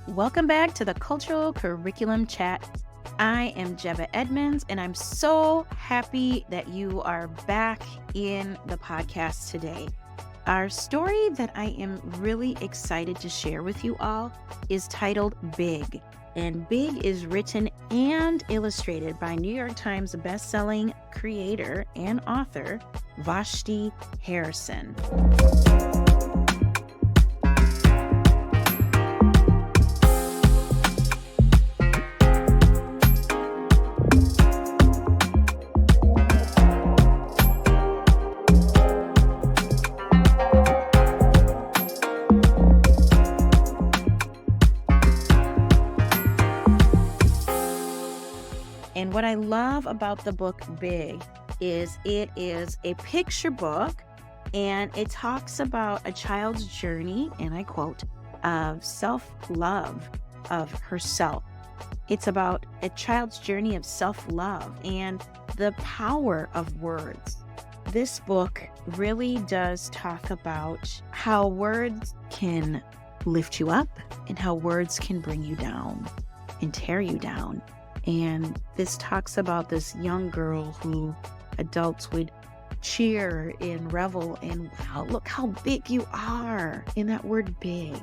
Welcome back to the Cultural Curriculum Chat. I am Jeba Edmonds, and I'm so happy that you are back in the podcast today. Our story that I am really excited to share with you all is titled Big. And Big is written and illustrated by New York Times bestselling creator and author, Vashti Harrison. And what I love about the book Big is it is a picture book, and it talks about a child's journey, and I quote, of self-love of herself. It's about a child's journey of self-love and the power of words. This book really does talk about how words can lift you up and how words can bring you down and tear you down. And this talks about this young girl who adults would cheer and revel in. Wow, look how big you are, in that word big,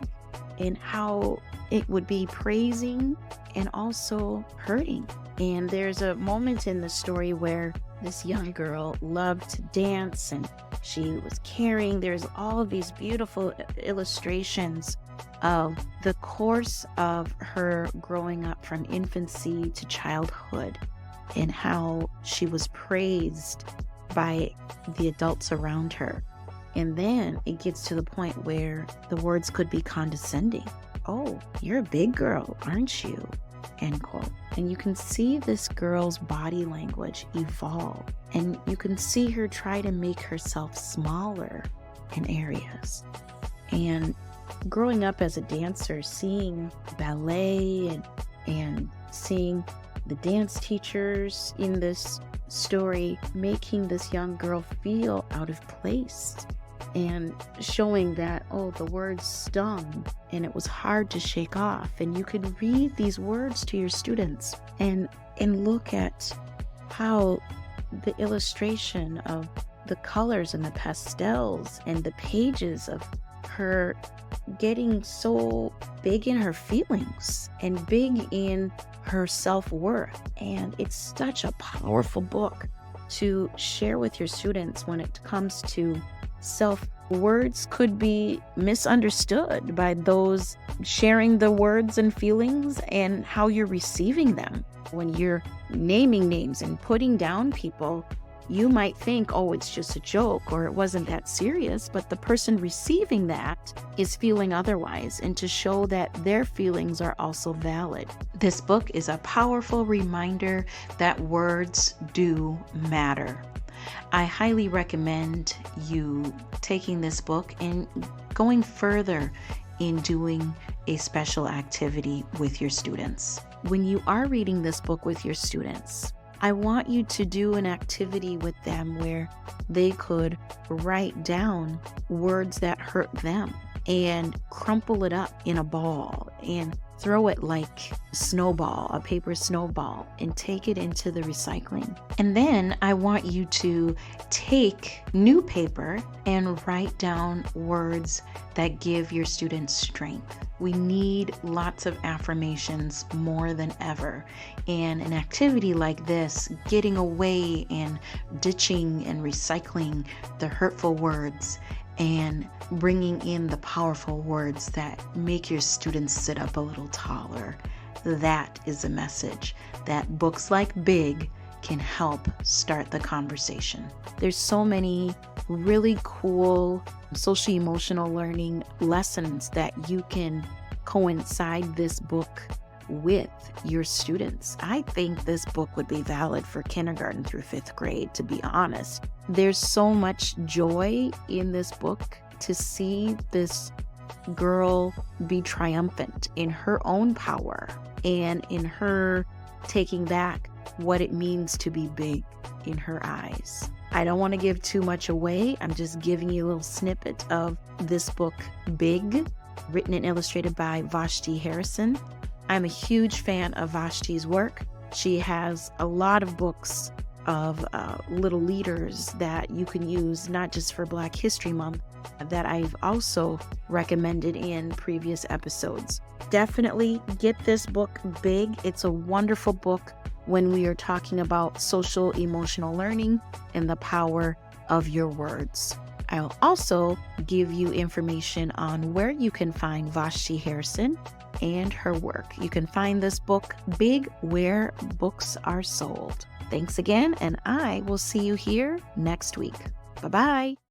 and how it would be praising and also hurting. And there's a moment in the story where this young girl loved to dance and she was caring. There's all of these beautiful illustrations of the course of her growing up from infancy to childhood and how she was praised by the adults around her. And then it gets to the point where the words could be condescending. Oh, you're a big girl, aren't you? End quote. And you can see this girl's body language evolve, and you can see her try to make herself smaller in areas. And growing up as a dancer, seeing ballet and seeing the dance teachers in this story making this young girl feel out of place and showing that, oh, the words stung and it was hard to shake off. And you could read these words to your students and look at how the illustration of the colors and the pastels and the pages of her getting so big in her feelings and big in her self-worth. And it's such a powerful book to share with your students when it comes to self. Words could be misunderstood by those sharing the words and feelings and how you're receiving them. When you're naming names and putting down people, you might think, oh, it's just a joke or it wasn't that serious, but the person receiving that is feeling otherwise, and to show that their feelings are also valid. This book is a powerful reminder that words do matter. I highly recommend you taking this book and going further in doing a special activity with your students. When you are reading this book with your students, I want you to do an activity with them where they could write down words that hurt them and crumple it up in a ball and throw it like a snowball, a paper snowball, and take it into the recycling. And then I want you to take new paper and write down words that give your students strength. We need lots of affirmations more than ever. And an activity like this, getting away and ditching and recycling the hurtful words and bringing in the powerful words that make your students sit up a little taller. That is a message that books like Big can help start the conversation. There's so many really cool social emotional learning lessons that you can coincide this book with your students. I think this book would be valid for kindergarten through 5th grade, to be honest. There's so much joy in this book to see this girl be triumphant in her own power and in her taking back what it means to be big in her eyes. I don't want to give too much away. I'm just giving you a little snippet of this book, Big, written and illustrated by Vashti Harrison. I'm a huge fan of Vashti's work. She has a lot of books of little leaders that you can use, not just for Black History Month, that I've also recommended in previous episodes. Definitely get this book, Big. It's a wonderful book when we are talking about social emotional learning and the power of your words. I'll also give you information on where you can find Vashti Harrison and her work. You can find this book, Big, where books are sold. Thanks again, and I will see you here next week. Bye-bye.